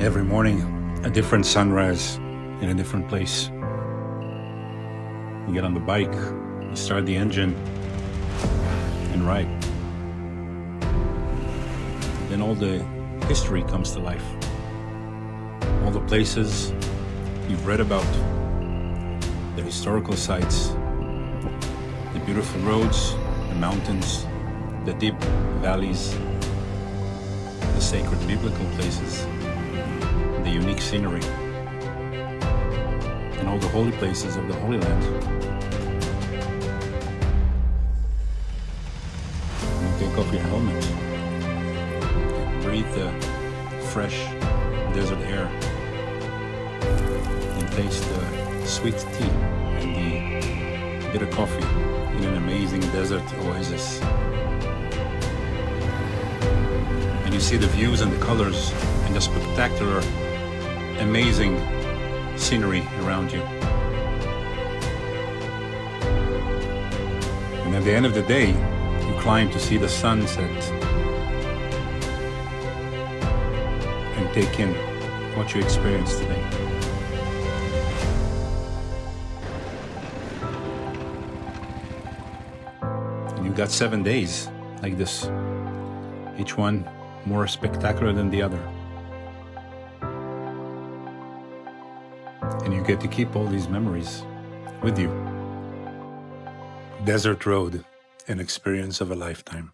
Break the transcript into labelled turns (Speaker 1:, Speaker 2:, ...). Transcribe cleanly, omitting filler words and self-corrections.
Speaker 1: Every morning, a different sunrise in a different place. You get on the bike, you start the engine, and ride. Then all the history comes to life. All the places you've read about, the historical sites, the beautiful roads, the mountains, the deep valleys, the sacred biblical places, the unique scenery, and all the holy places of the Holy Land. You take off your helmet, breathe the fresh desert air, and taste the sweet tea and the bitter coffee in an amazing desert oasis. And you see the views and the colors and the spectacular, amazing scenery around you. And at the end of the day, you climb to see the sunset and take in what you experienced today. And you got 7 days like this, each one more spectacular than the other. And you get to keep all these memories with you. Desertroad, an experience of a lifetime.